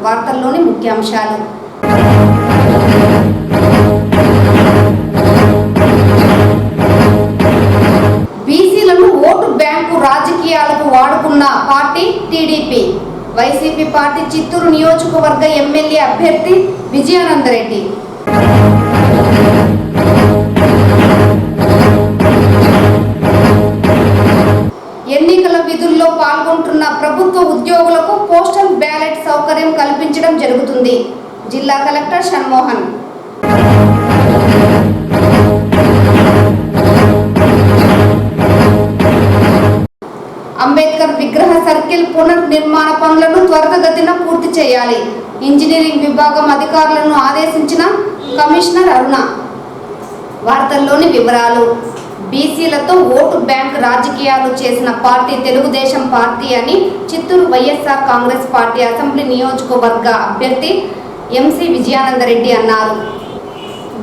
వార్తల్లోని ముఖ్యాంశాలు. బీసీలను ఓటు బ్యాంకు రాజకీయాలకు వాడుకున్న party TDP. YCP party Chittoor నియోజకవర్గ ఎమ్మెల్యే అభ్యర్థి విజయానందరెడ్డి. ఎన్నికల విధుల్లో పాల్గొంటున్న ప్రభుత్వ ఉద్యోగులకు పోస్టల్ బ్యాలెట్ సౌకర్యం కల్పించడం జరుగుతుంది. జిల్లా కలెక్టర్ షణ్మోహన్. అంబేద్కర్ విగ్రహ సర్కిల్ పునర్నిర్మాణ పనులను త్వరితగతిన పూర్తి చేయాలి. ఇంజనీరింగ్ విభాగం అధికారులను ఆదేశించిన కమిషనర్ అరుణ. వార్తల్లోని వివరాలు. బీసీలతో ఓటు బ్యాంక్ రాజకీయాలు చేసిన పార్టీ తెలుగుదేశం పార్టీ అని చిత్తూరు వైఎస్ఆర్ కాంగ్రెస్ పార్టీ అసెంబ్లీ నియోజకవర్గ అభ్యర్థి ఎంసీ విజయానందరెడ్డి అన్నారు.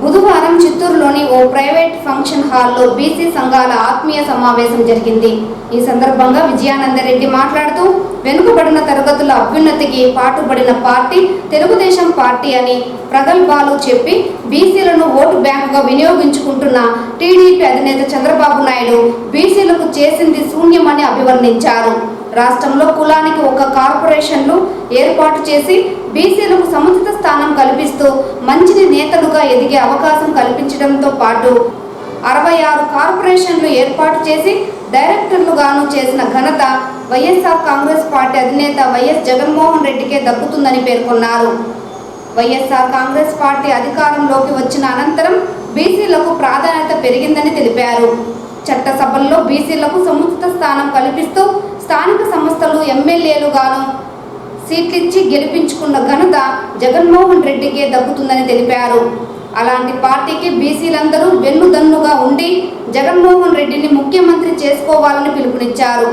బుధవారం చిత్తూరులోని ఓ ప్రైవేట్ ఫంక్షన్ హాల్లో బీసీ సంఘాల ఆత్మీయ సమావేశం జరిగింది. ఈ సందర్భంగా విజయానందరెడ్డి మాట్లాడుతూ వెనుకబడిన తరగతుల అభ్యున్నతికి పాటుపడిన పార్టీ తెలుగుదేశం పార్టీ అని ప్రగల్భాలు చెప్పి బీసీలను ఓటు బ్యాంకుగా వినియోగించుకుంటున్న టీడీపీ అధినేత చంద్రబాబు నాయుడు బీసీలకు చేసింది శూన్యమని అభివర్ణించారు. రాష్ట్రంలో కులానికి ఒక కార్పొరేషన్లు ఏర్పాటు చేసి బీసీలకు సముచిత స్థానం కల్పిస్తూ మంచిని నేతలుగా ఎదిగే అవకాశం కల్పించడంతో పాటు 66 కార్పొరేషన్లు ఏర్పాటు చేసి డైరెక్టర్లుగాను చేసిన ఘనత వైఎస్ఆర్ కాంగ్రెస్ పార్టీ అధినేత వైఎస్ జగన్మోహన్ రెడ్డికే దక్కుతుందని పేర్కొన్నారు. వైఎస్ఆర్ కాంగ్రెస్ పార్టీ అధికారంలోకి వచ్చిన అనంతరం బీసీలకు ప్రాధాన్యత పెరిగిందని తెలిపారు. చట్టసభల్లో బీసీలకు సముచిత స్థానం కల్పిస్తూ స్థానిక సంస్థలు ఎమ్మెల్యేలుగాను సీట్లిచ్చి గెలిపించుకున్న ఘనత జగన్మోహన్ రెడ్డికే దక్కుతుందని తెలిపారు. అలాంటి పార్టీకి బీసీలందరూ వెన్నుదన్నుగా ఉండి జగన్మోహన్ రెడ్డిని ముఖ్యమంత్రి చేసుకోవాలని పిలుపునిచ్చారు.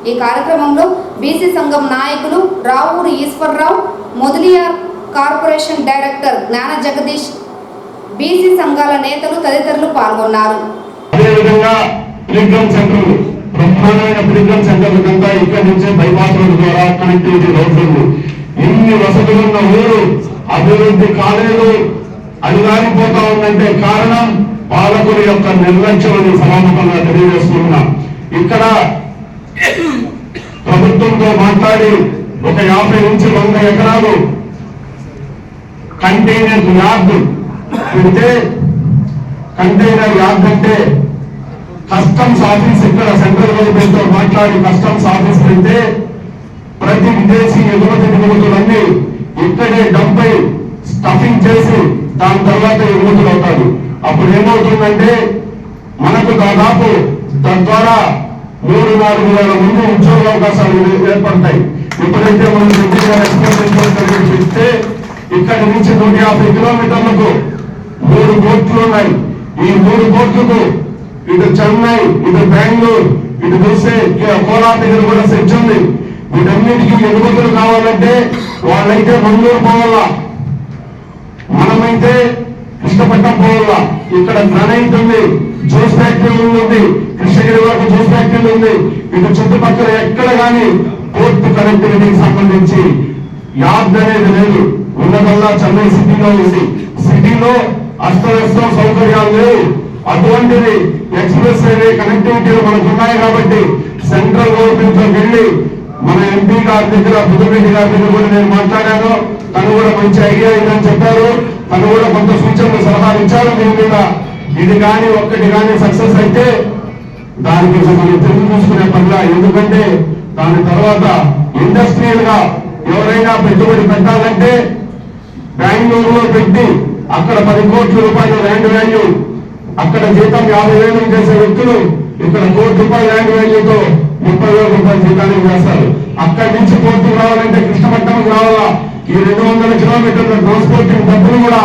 ఈ కార్యక్రమంలో బీసీ సంఘం నాయకులు రావూరు ఈశ్వర్రావు, మొదలియార్ కార్పొరేషన్ డైరెక్టర్ జ్ఞాన జగదీష్, బీసీ సంఘాల నేతలు తదితరులు పాల్గొన్నారు. బ్రహ్మాండమైన ప్రీమియం సెంటర్లకంతా ఇక్కడి నుంచే బైపాస్ రోడ్డు ద్వారా కనెక్టివిటీ రోడ్లు. ఇన్ని వసతులున్న ఊరు అభివృద్ధి కాలేదు, అడిగారిపోతా ఉందంటే కారణం పాలకుల యొక్క నిర్లక్ష్యం సమాముఖంగా తెలియజేస్తున్నా. ఇక్కడ ప్రభుత్వంతో మాట్లాడి ఒక 50 నుంచి 100 ఎకరాలు కంటైనర్ యార్డ్ పెడితే, కంటైనర్ యార్డ్ అంటే కస్టమ్స్ ఆఫీస్ ఇక్కడ సెంట్రల్ గవర్నమెంట్ తో మాట్లాడి కస్టమ్స్ ఆఫీస్ పెడితే ప్రతి విదేశీ ఎగుమతి దిగుమతులన్నీ ఇక్కడే డంపై స్టఫింగ్ చేసి దాని తర్వాత ఎగుమతులు అవుతారు. అప్పుడు ఏమవుతుందంటే మనకు దాదాపు తద్వారా 3-4 వేల మంది ఉద్యోగ అవకాశాలు ఏర్పడతాయి. ఎప్పుడైతే మనం చెప్తే ఇక్కడి నుంచి 150 కిలోమీటర్లకు 3 పోర్టులు ఉన్నాయి. ఈ 3 పోర్టులకు ఇటు చెన్నై, ఇటు బెంగళూరు, ఇటు చూస్తే కోలార్ దగ్గర కూడా సెట్ ఉంది. వీటన్నిటికీ ఎగుమతులు కావాలంటే వాళ్ళైతే మంగళూరు పోవాలా, మనమైతే కృష్ణపట్నం పోవాలా. ఇక్కడ గ్రానైట్ ఉంది, జ్యూస్ ఫ్యాక్టరీ ఉంది, కృష్ణగిరి వరకు జ్యూస్ ఫ్యాక్టరీ ఉంది. ఇటు చుట్టుపక్కల ఎక్కడ కానీ పోర్టు కనెక్టివిటీకి సంబంధించి యార్డ్ అనేది లేదు. ఉన్నదల్లా చెన్నై సిటీలో ఉంది. సిటీలో అస్తవ్యస్తం సౌకర్యాలు లేవు. అటువంటిది ఎక్స్ప్రెస్ హైవే కనెక్టివిటీలు మనకు ఉన్నాయి కాబట్టి సెంట్రల్ గవర్నమెంట్ తో వెళ్ళి మన ఎంపీ గారి దగ్గర బుద్ధరెడ్డి గారి దగ్గర కూడా నేను మాట్లాడాను. తను కూడా మంచి ఐడియా ఇదని చెప్పారు. తను కూడా కొంత సూచనలు సలహాలు ఇచ్చారు. దీని మీద ఇది కానీ ఒక్కటి కానీ సక్సెస్ అయితే దానికి మనం తెలుగు చూసుకునే పనిలా. ఎందుకంటే దాని తర్వాత ఇండస్ట్రియల్ గా ఎవరైనా పెట్టుబడి పెట్టాలంటే బెంగళూరులో పెట్టి అక్కడ 10 కోట్ల రూపాయల ల్యాండ్ వాల్యూ, అక్కడ జీతం 50,000 చేసే వ్యక్తులు ఇక్కడ 1 కోటి రూపాయల ల్యాండ్ వాల్యూతో 30,000 రూపాయల జీతానికి చేస్తారు. అక్కడి నుంచి పోర్టుకు రావాలంటే కృష్ణపట్నంకి రావాలా. ఈ 200 కిలోమీటర్ల ట్రాన్స్పోర్టింగ్ డబ్బులు కూడా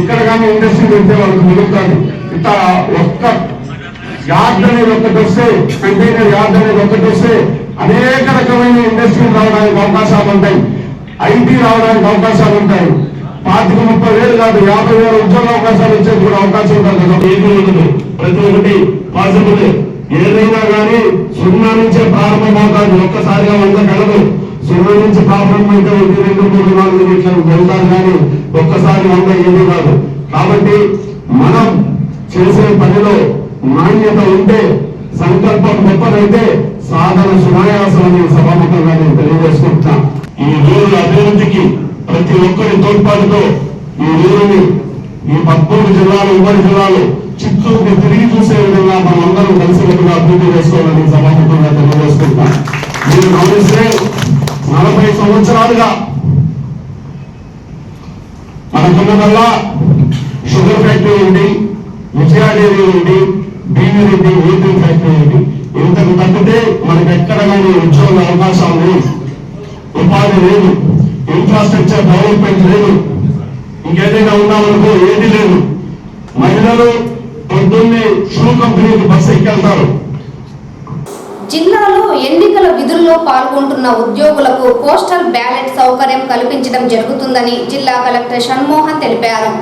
ఇక్కడ కానీ ఇండస్ట్రీ పెడితే వాళ్ళకి మిగులుతుంది. ఇట్లా ఒక్క యార్డ్ అనేది ఒక్కటి వస్తే, కంటైనర్ యార్డ్ అనేది ఒక్కటి వస్తే అనేక రకమైన ఇండస్ట్రీలు రావడానికి అవకాశాలు ఉంటాయి, ఐటీ రావడానికి అవకాశాలు ఉంటాయి. 25-30 కాదు 50,000 ఉద్యోగ అవకాశాలు వచ్చేది కూడా అవకాశం ఉంటుంది. ప్రతి ఒక్కటి పాసిబుల్. ఏదైనా కానీ 0 నుంచే ప్రారంభమవుతాది. ఒక్కసారిగా 100 కలదు. సున్నా నుంచి ప్రాబ్లం అయితే 1, 2, 3, 4 ఇట్లా వెళ్తారు కానీ ఒక్కసారి 100 ఏది కాదు. కాబట్టి మనం చేసే పనిలో నాణ్యత ఉంటే, సంకల్పం గొప్పదైతే సాధన సునాయాసం అనే సభాముఖంగా నేను తెలియజేసుకుంటున్నా. ఈ ఊరు అభివృద్ధికి ప్రతి ఒక్కరి తోడ్పాటుతో ఈ ఊరిని ఈ 13 జిల్లాలు, ఉమ్మడి జిల్లాలు చిత్తూరుని తిరిగి చూసే విధంగా మనం అందరం కలిసికట్టుగా అభివృద్ధి చేసుకోవాలని సభాముఖంగా తెలియజేసుకుంటున్నా. మీరు గమనిస్తే 40 సంవత్సరాలుగా మనకున్నదల్లా షుగర్ ఫ్యాక్టరీ ఉంది, విజయా డైరీ ఉంది, బీవీరెడ్డి వెహికల్ ఫ్యాక్టరీ ఉంది. ఇంతకు తప్పితే మనకు ఎక్కడ కానీ ఉద్యోగ అవకాశాలు లేవు, ఉపాధి లేదు, ఇన్ఫ్రాస్ట్రక్చర్ డెవలప్మెంట్ లేదు, ఇంకేదైనా ఉన్నామనుకో ఏది లేదు. మహిళలు పొద్దున్నే షూ కంపెనీకి బస్సు ఎక్కెళ్తారు. జిల్లాలో ఎన్నికల విధుల్లో పాల్గొంటున్న ఉద్యోగులకు పోస్టల్ బ్యాలెట్ సౌకర్యం కల్పించడం జరుగుతుందని జిల్లా కలెక్టర్ షణ్మోహన్ తెలిపారు.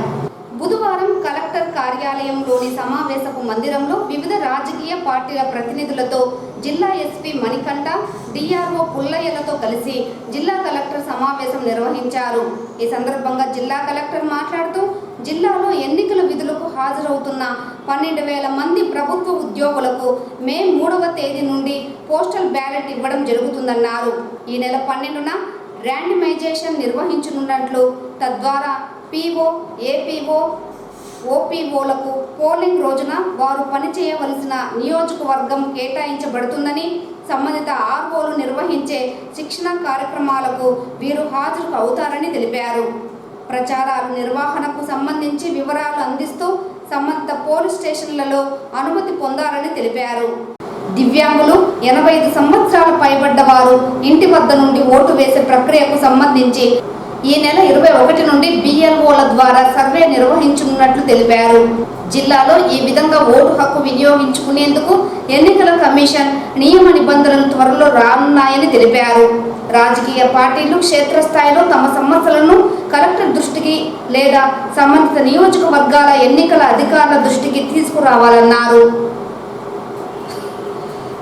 బుధవారం కలెక్టర్ కార్యాలయంలోని సమావేశపు మందిరంలో వివిధ రాజకీయ పార్టీల ప్రతినిధులతో జిల్లా ఎస్పీ మణికంఠ, డిఆర్ఓ పుల్లయ్యలతో కలిసి జిల్లా కలెక్టర్ సమావేశం నిర్వహించారు. ఈ సందర్భంగా జిల్లా కలెక్టర్ మాట్లాడుతూ జిల్లాలో ఎన్నికల విధులకు హాజరవుతున్న 12,000 మంది ప్రభుత్వ ఉద్యోగులకు మే 3వ తేదీ నుండి పోస్టల్ బ్యాలెట్ ఇవ్వడం జరుగుతుందన్నారు. ఈ నెల 12న ర్యాండమైజేషన్ నిర్వహించనున్నట్లు, తద్వారా పీఓ, ఏపీఓ, ఓపీఓలకు పోలింగ్ రోజున వారు పనిచేయవలసిన నియోజకవర్గం కేటాయించబడుతుందని, సంబంధిత ఆర్ఓలు నిర్వహించే శిక్షణ కార్యక్రమాలకు వీరు హాజరు అవుతారని తెలిపారు. ప్రచారాల నిర్వహణకు సంబంధించి వివరాలు అందిస్తూ సంబంధిత పోలీస్ స్టేషన్లలో అనుమతి పొందాలని తెలిపారు. దివ్యాంగులు, 85 సంవత్సరాల పైబడ్డ వారు ఇంటి వద్ద నుండి ఓటు వేసే ప్రక్రియకు సంబంధించి ఈ నెల 21 నుండి బిఎల్ఓల ద్వారా సర్వే నిర్వహించనున్నట్లు తెలిపారు. జిల్లాలో ఈ విధంగా ఓటు హక్కు వినియోగించుకునేందుకు ఎన్నికల కమిషన్ నియమ నిబంధనలు త్వరలో రానున్నాయని తెలిపారు. రాజకీయ పార్టీలు క్షేత్రస్థాయిలో తమ సమస్యలను కలెక్టర్ దృష్టికి లేదా సంబంధిత నియోజకవర్గాల ఎన్నికల అధికారుల దృష్టికి తీసుకురావాలన్నారు.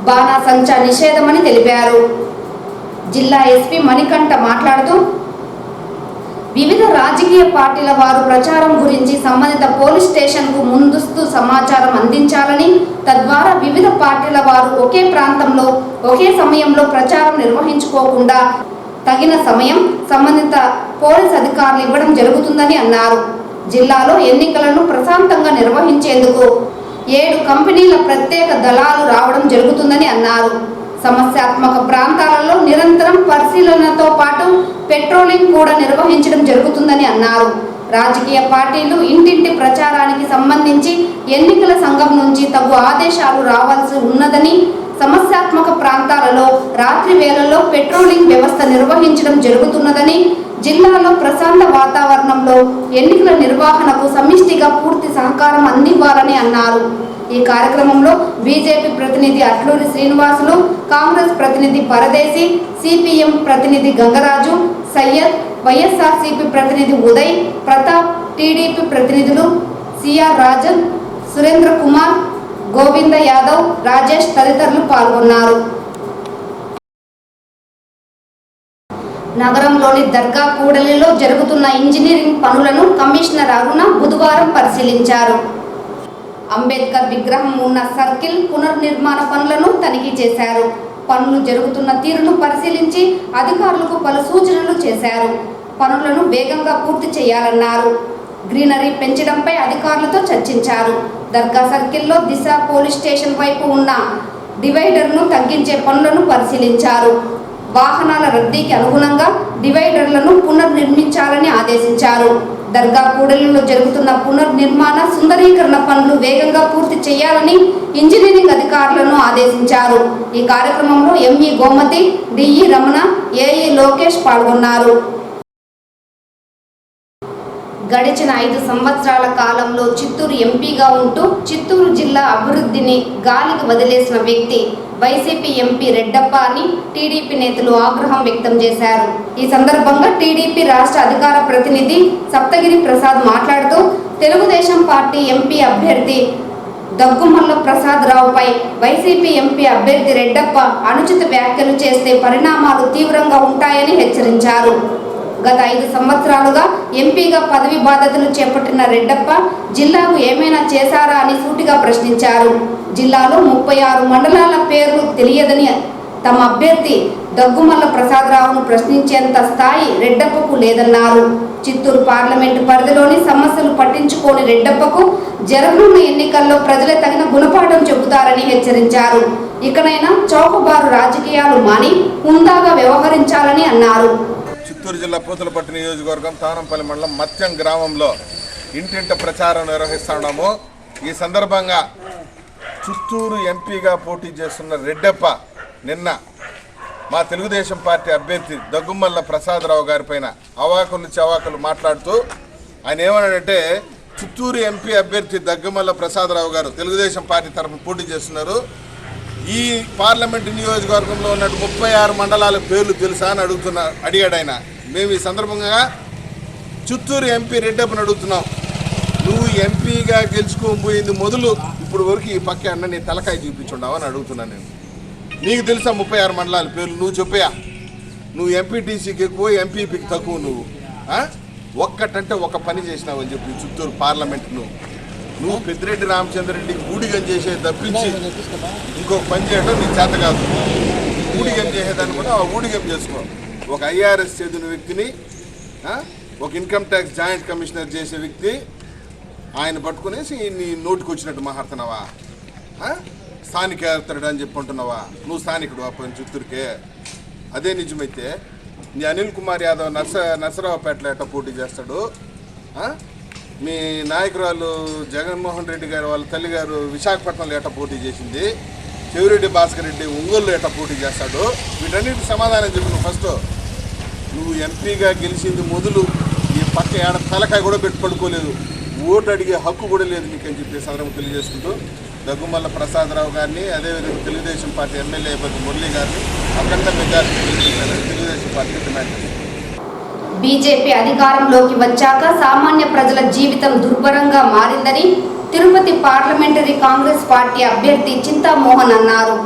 బాణాసంచా నిషేధమని తెలిపారు. జిల్లా ఎస్పీ మణికంఠ మాట్లాడుతూ వివిధ రాజకీయ పార్టీల వారు ప్రచారం గురించి సంబంధిత పోలీస్ స్టేషన్కు ముందస్తు సమాచారం అందించాలని, తద్వారా వివిధ పార్టీల వారు ఒకే ప్రాంతంలో ఒకే సమయంలో ప్రచారం నిర్వహించుకోకుండా తగిన సమయం సంబంధిత పోలీస్ అధికారులు ఇవ్వడం జరుగుతుందని అన్నారు. జిల్లాలో ఎన్నికలను ప్రశాంతంగా నిర్వహించేందుకు 7 కంపెనీల ప్రత్యేక దళాలు రావడం జరుగుతుందని అన్నారు. సమస్యాత్మక ప్రాంతాలలో నిరంతరం పరిశీలనతో పాటు పెట్రోలింగ్ కూడా నిర్వహించడం జరుగుతుందని అన్నారు. రాజకీయ పార్టీలు ఇంటింటి ప్రచారానికి సంబంధించి ఎన్నికల సంఘం నుంచి తగు ఆదేశాలు రావాల్సి ఉన్నదని, సమస్యాత్మక ప్రాంతాలలో రాత్రి వేళల్లో పెట్రోలింగ్ వ్యవస్థ నిర్వహించడం జరుగుతున్నదని, జిల్లాలో ప్రశాంత వాతావరణంలో ఎన్నికల నిర్వహణకు సమిష్టిగా పూర్తి సహకారం అందివ్వాలని అన్నారు. ఈ కార్యక్రమంలో బీజేపీ ప్రతినిధి అట్లూరి శ్రీనివాసులు, కాంగ్రెస్ ప్రతినిధి పరదేశి, సిపిఎం ప్రతినిధి గంగరాజు, సయ్యద్, వైఎస్ఆర్సీపీ ప్రతినిధి ఉదయ్ ప్రతాప్, టీడీపీ ప్రతినిధులు సిఆర్ రాజన్, సురేంద్ర కుమార్, గోవింద యాదవ్, రాజేష్ తదితరులు పాల్గొన్నారు. నగరంలోని దర్గా కూడలిలో జరుగుతున్న ఇంజనీరింగ్ పనులను కమిషనర్ అరుణ బుధవారం పరిశీలించారు. అంబేద్కర్ విగ్రహం ఉన్న సర్కిల్ పునర్నిర్మాణ పనులను తనిఖీ చేశారు. పనులు జరుగుతున్న తీరును పరిశీలించి అధికారులకు పలు సూచనలు చేశారు. పనులను వేగంగా పూర్తి చేయాలన్నారు. గ్రీనరీ పెంచడంపై అధికారులతో చర్చించారు. దర్గా సర్కిల్లో దిశ పోలీస్ స్టేషన్ వైపు ఉన్న డివైడర్ను తగ్గించే పనులను పరిశీలించారు. వాహనాల రద్దీకి అనుగుణంగా డివైడర్లను పునర్నిర్మించాలని ఆదేశించారు. దర్గా కూడలిలో జరుగుతున్న పునర్నిర్మాణ సుందరీకరణ పనులు వేగంగా పూర్తి చేయాలని ఇంజనీరింగ్ అధికారులను ఆదేశించారు. ఈ కార్యక్రమంలో ME Gomati, DE Ramana, AE Lokesh పాల్గొన్నారు. గడిచిన 5 సంవత్సరాల కాలంలో చిత్తూరు ఎంపీగా ఉంటూ చిత్తూరు జిల్లా అభివృద్ధిని గాలికి వదిలేసిన వ్యక్తి వైసీపీ ఎంపీ రెడ్డప్ప అని టీడీపీ నేతలు ఆగ్రహం వ్యక్తం చేశారు. ఈ సందర్భంగా టీడీపీ రాష్ట్ర అధికార ప్రతినిధి సప్తగిరి ప్రసాద్ మాట్లాడుతూ తెలుగుదేశం పార్టీ ఎంపీ అభ్యర్థి దగ్గుమల్ల ప్రసాదరావుపై వైసీపీ ఎంపీ అభ్యర్థి రెడ్డప్ప అనుచిత వ్యాఖ్యలు చేస్తే పరిణామాలు తీవ్రంగా ఉంటాయని హెచ్చరించారు. గత 5 సంవత్సరాలుగా ఎంపీగా పదవి బాధ్యతలు చేపట్టిన రెడ్డప్ప జిల్లాకు ఏమైనా చేశారా అని సూటిగా ప్రశ్నించారు. జిల్లాలో 36 మండలాల పేర్లు తెలియదని తమ అభ్యర్థి దగ్గుమల్ల ప్రసాదరావును ప్రశ్నించేంత స్థాయి రెడ్డప్పకు లేదన్నారు. చిత్తూరు పార్లమెంటు పరిధిలోని సమస్యలు పట్టించుకోని రెడ్డప్పకు జరగనున్న ఎన్నికల్లో ప్రజలే తగిన గుణపాఠం చెబుతారని హెచ్చరించారు. ఇకనైనా చౌకబారు రాజకీయాలు మాని హుందాగా వ్యవహరించాలని అన్నారు. చిత్తూరు జిల్లా పూతలపట్టు నియోజకవర్గం తానంపల్లి మండలం మత్యం గ్రామంలో ఇంటింట ప్రచారం నిర్వహిస్తున్నాము. ఈ సందర్భంగా చిత్తూరు ఎంపీగా పోటీ చేస్తున్న రెడ్డప్ప నిన్న మా తెలుగుదేశం పార్టీ అభ్యర్థి దగ్గుమల్ల ప్రసాదరావు గారి పైన అవాకులు చవాకులు మాట్లాడుతూ ఆయన ఏమన్నాడంటే, చిత్తూరు ఎంపీ అభ్యర్థి దగ్గుమల్ల ప్రసాదరావు గారు తెలుగుదేశం పార్టీ తరఫున పోటీ చేస్తున్నారు. ఈ పార్లమెంటు నియోజకవర్గంలో ఉన్న 36 మండలాల పేర్లు తెలుసా అని అడిగాడు ఆయన. మేము ఈ సందర్భంగా చిత్తూరు ఎంపీ రెడ్డప్పని అడుగుతున్నాం, నువ్వు ఎంపీగా గెలుచుకోబోయింది మొదలు ఇప్పుడు వరకు ఈ పక్క అన్న నీ తలకాయ చూపించుండావు అని అడుగుతున్నాను నేను. నీకు తెలుసా 36 మండలాల పేర్లు? నువ్వు చెప్పయా. నువ్వు ఎంపీటీసీకి ఎక్కువ, ఎంపీపీకి తక్కువ. నువ్వు ఒక్కటంటే ఒక పని చేసినావు అని చెప్పి చిత్తూరు పార్లమెంట్ నువ్వు పెద్దిరెడ్డి రామచంద్రరెడ్డికి ఊడిగం చేసేది తప్పించి ఇంకొక పని చేయడం నీకు చేత కాదు. ఊడిగం చేసేదాన్ని కూడా ఆ ఊడిగం చేసుకో. ఒక ఐఆర్ఎస్ చదివిన వ్యక్తిని, ఒక ఇన్కమ్ ట్యాక్స్ జాయింట్ కమిషనర్ చేసే వ్యక్తి ఆయన పట్టుకునేసి నీ నోటికి వచ్చినట్టు మాట్లాడుతున్నావా? స్థానికేతరుడు అని చెప్పి అంటున్నావా? నువ్వు స్థానికుడు అప్పుడు చిత్తూరుకే. అదే నిజమైతే నీ అనిల్ కుమార్ యాదవ్ నర్సరావుపేటలో ఎట్లా పోటీ చేస్తాడు? మీ నాయకురాలు జగన్మోహన్ రెడ్డి గారు వాళ్ళ తల్లిగారు విశాఖపట్నంలో ఎట్లా పోటీ చేసింది? చెవిరెడ్డి భాస్కర్ రెడ్డి ఒంగోలులో ఎట్లా పోటీ చేస్తాడు? వీటన్నిటికి సమాధానం చెప్పు. నువ్వు ఫస్ట్ నువ్వు ఎంపీగా గెలిచింది మొదలు ఈ పక్క ఏడ తలకాయ కూడా పెట్టి పడుకోలేదు, ఓటు అడిగే హక్కు కూడా లేదు నీకని చెప్పి సందర్భం తెలియజేసుకుంటూ దగ్గుమల్ల ప్రసాదరావు గారిని, అదేవిధంగా తెలుగుదేశం పార్టీ ఎమ్మెల్యే అభ్యర్థి మురళీ గారిని అఖండ మెజారిటీ తెలుగుదేశం పార్టీకి డిమాండ్ చేస్తారు. బీజేపీ అధికారంలోకి వచ్చాక సామాన్య ప్రజల జీవితం దుర్భరంగా మారిందని తిరుపతి పార్లమెంటరీ కాంగ్రెస్ పార్టీ అభ్యర్థి చింతామోహన్ అన్నారు.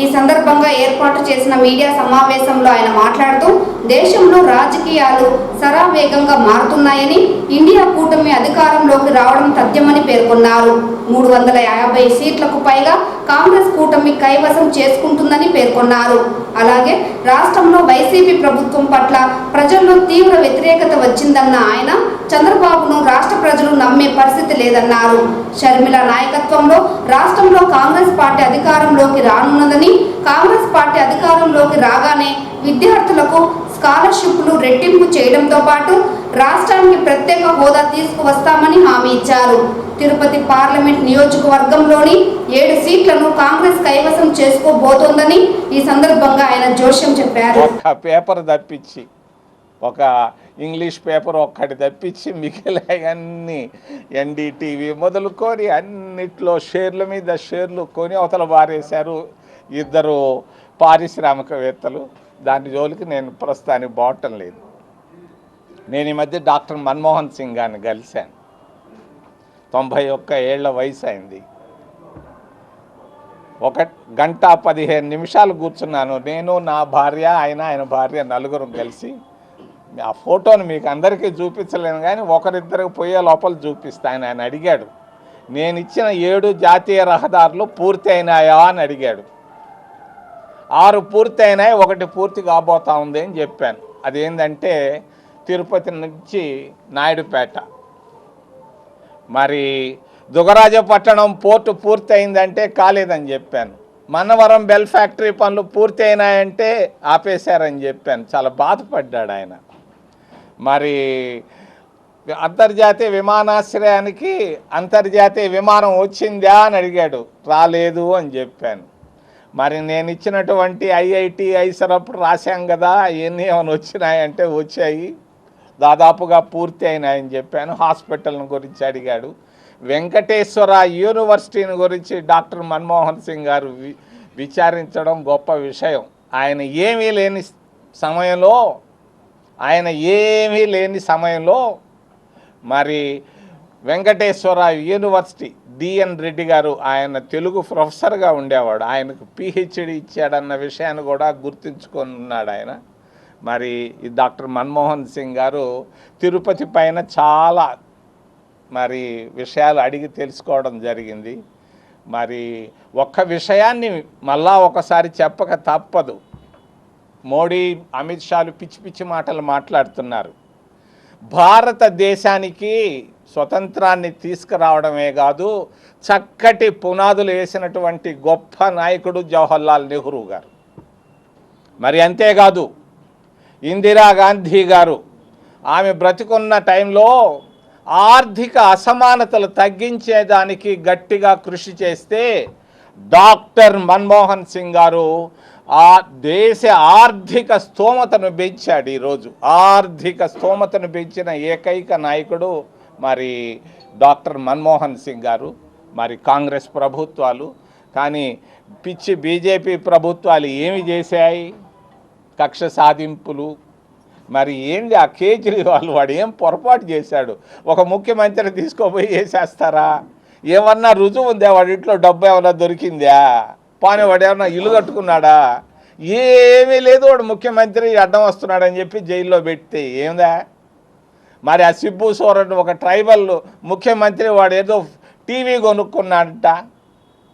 ఈ సందర్భంగా ఏర్పాటు చేసిన మీడియా సమావేశంలో ఆయన మాట్లాడుతూ దేశంలో రాజకీయాలు శరవేగంగా మారుతున్నాయని, ఇండియా కూటమి అధికారంలోకి రావడం తథ్యమని పేర్కొన్నారు. 350 సీట్లకు పైగా కాంగ్రెస్ కూటమి కైవసం చేసుకుంటుందని పేర్కొన్నారు. అలాగే రాష్ట్రంలో వైసీపీ ప్రభుత్వం పట్ల ప్రజల్లో తీవ్ర వ్యతిరేకత వచ్చిందన్న ఆయన చంద్రబాబును రాష్ట్ర ప్రజలు నమ్మే పరిస్థితి లేదన్నారు. షర్మిల నాయకత్వంలో రాష్ట్రంలో కాంగ్రెస్ పార్టీ అధికారంలోకి రానున్నదని, కాంగ్రెస్ పార్టీ అధికారంలోకి రాగానే విద్యార్థులకు స్కాలర్షిప్లు రెట్టింపు చేయడంతో పాటు రాష్ట్రానికి ప్రత్యేక హోదా తీసుకువస్తామని హామీ ఇచ్చారు. తిరుపతి పార్లమెంట్ నియోజకవర్గంలోని 7 సీట్లను కాంగ్రెస్ కైవసం చేసుకోబోతోందని ఈ సందర్భంగా ఆయన జోష్యం చెప్పారు. ఒక పేపర్ తప్పించి, ఒక ఇంగ్లీష్ పేపర్ ఒక్కటి తప్పించి మిగిలినవన్నీ ఎన్డీటీవీ మొదలుకొని అన్నిట్లో షేర్ల మీద షేర్లు కొని అవతల బారేశారు 2 పారిశ్రామికవేత్తలు. దాని జోలికి నేను ప్రస్తుతానికి బావటం లేదు. నేను ఈ మధ్య డాక్టర్ మన్మోహన్ సింగ్ గారిని కలిశాను. 91 ఏళ్ల వయసు అయింది. 1 గంట 15 నిమిషాలు కూర్చున్నాను. నేను, నా భార్య, ఆయన భార్య, నలుగురు కలిసి. ఆ ఫోటోను మీకు అందరికీ చూపించలేను కానీ ఒకరిద్దరికి పోయే లోపల చూపిస్తాను. ఆయన అడిగాడు, నేను ఇచ్చిన 7 జాతీయ రహదారులు పూర్తి అయినాయా అని అడిగాడు. 6 పూర్తి అయినాయి, 1 పూర్తి కాబోతా ఉంది అని చెప్పాను. అదేంటంటే తిరుపతి నుంచి నాయుడుపేట. మరి దుగరాజపట్టణం పోర్టు పూర్తి అయిందంటే కాలేదని చెప్పాను. మన్నవరం బెల్ ఫ్యాక్టరీ పనులు పూర్తి అయినాయంటే ఆపేశారని చెప్పాను. చాలా బాధపడ్డాడు ఆయన. మరి అంతర్జాతీయ విమానాశ్రయానికి అంతర్జాతీయ విమానం వచ్చిందా అని అడిగాడు. రాలేదు అని చెప్పాను. మరి నేను ఇచ్చినటువంటి ఐఐటి ఐసరప్ రాశాం కదా, అవన్నీ ఏమైనా వచ్చినాయంటే వచ్చాయి, దాదాపుగా పూర్తి అయినాయని చెప్పాను. హాస్పిటల్ని గురించి అడిగాడు. వెంకటేశ్వర యూనివర్సిటీని గురించి డాక్టర్ మన్మోహన్ సింగ్ గారు విచారించడం గొప్ప విషయం. ఆయన ఏమీ లేని సమయంలో మరి వెంకటేశ్వర యూనివర్సిటీ డిఎన్ రెడ్డి గారు, ఆయన తెలుగు ప్రొఫెసర్గా ఉండేవాడు, ఆయనకు పిహెచ్డి ఇచ్చాడన్న విషయాన్ని కూడా గుర్తుంచుకున్నాడు ఆయన. మరి ఈ డాక్టర్ మన్మోహన్ సింగ్ గారు తిరుపతి పైన చాలా మరి విషయాలు అడిగి తెలుసుకోవడం జరిగింది. మరి ఒక్క విషయాన్ని మళ్ళా ఒకసారి చెప్పక తప్పదు. మోడీ, అమిత్ షాలు పిచ్చి పిచ్చి మాటలు మాట్లాడుతున్నారు. భారతదేశానికి స్వతంత్రాన్ని తీసుకురావడమే కాదు, చక్కటి పునాదులు వేసినటువంటి గొప్ప నాయకుడు జవహర్లాల్ నెహ్రూ గారు. మరి అంతేకాదు, ఇందిరాగాంధీ గారు ఆమె బ్రతికున్న టైంలో ఆర్థిక అసమానతలు తగ్గించేదానికి గట్టిగా కృషి చేస్తే డాక్టర్ మన్మోహన్ సింగ్ గారు ఆ దేశ ఆర్థిక స్తోమతను పెంచాడు. ఈరోజు ఆర్థిక స్తోమతను పెంచిన ఏకైక నాయకుడు మరి డాక్టర్ మన్మోహన్ సింగ్ గారు. మరి కాంగ్రెస్ ప్రభుత్వాలు కానీ పిచ్చి బీజేపీ ప్రభుత్వాలు ఏమి చేశాయి? కక్ష సాధింపులు. మరి ఏంది ఆ కేజ్రీవాల్, వాడు ఏం పొరపాటు చేశాడు? ఒక ముఖ్యమంత్రిని తీసుకోపోయి వేసేస్తారా? ఏమన్నా రుజువు ఉందా? వాడి ఇంట్లో డబ్బు ఏమన్నా దొరికిందా? పాని వాడు ఏమన్నా ఇల్లు కట్టుకున్నాడా? ఏమీ లేదు. వాడు ముఖ్యమంత్రి అడ్డం వస్తున్నాడని చెప్పి జైల్లో పెడితే ఏందా? మరి ఆ సిబ్బు సోరెన్ ఒక ట్రైబల్ ముఖ్యమంత్రి, వాడు ఏదో టీవీ కొనుక్కున్నాడంట.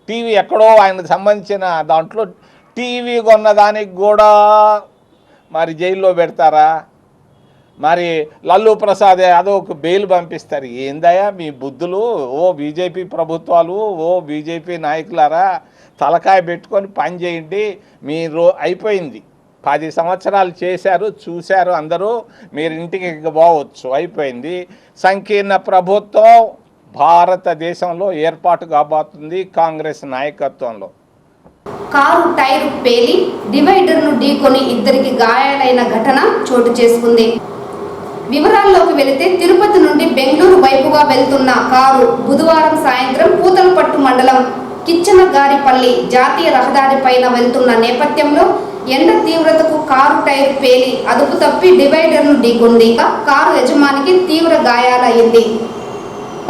టీవీ ఎక్కడో ఆయనకు సంబంధించిన దాంట్లో టీవీ కొన్నదానికి కూడా మరి జైల్లో పెడతారా? మరి లల్లు ప్రసాద్ యాదవ్కు బెయిల్ పంపిస్తారు. ఏందయ్యా మీ బుద్ధులు? ఓ బీజేపీ ప్రభుత్వాలు, ఓ బీజేపీ నాయకులారా, తలకాయ పెట్టుకొని పని చేయండి. మీరు అయిపోయింది. 10 సంవత్సరాలు చేశారు, చూశారు అందరూ, మీరు ఇంటికి పోవచ్చు, అయిపోయింది. సంకీర్ణ ప్రభుత్వం భారతదేశంలో ఏర్పాటు కాబోతుంది కాంగ్రెస్ నాయకత్వంలో. కారు టైరు పేలి డివైడర్ను ఢీకొని 2కి గాయాలైన ఘటన చోటు చేసుకుంది. వివరాల్లోకి వెళితే తిరుపతి నుండి బెంగళూరు వైపుగా వెళ్తున్న కారు బుధవారం సాయంత్రం పూతలపట్టు మండలం కిచ్చనగారిపల్లి జాతీయ రహదారి పైన వెళ్తున్న నేపథ్యంలో ఎండ తీవ్రతకు కారు టైర్ పేలి అదుపు తప్పి డివైడర్ను ఢీకొంది. కారు యజమానికి తీవ్ర గాయాలయ్యింది.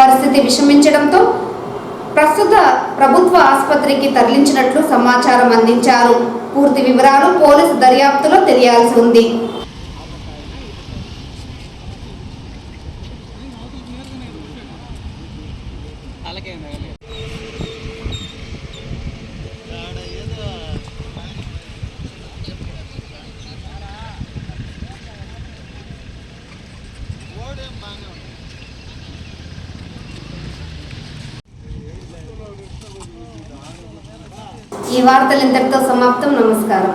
పరిస్థితి విషమించడంతో ప్రస్తుత ప్రభుత్వ ఆసుపత్రికి తరలించినట్లు సమాచారం అందించారు. పూర్తి వివరాలు పోలీసు దర్యాప్తులో తెలియాల్సి ఉంది. ఈ వార్తలు ఇంతటితో సమాప్తం. నమస్కారం.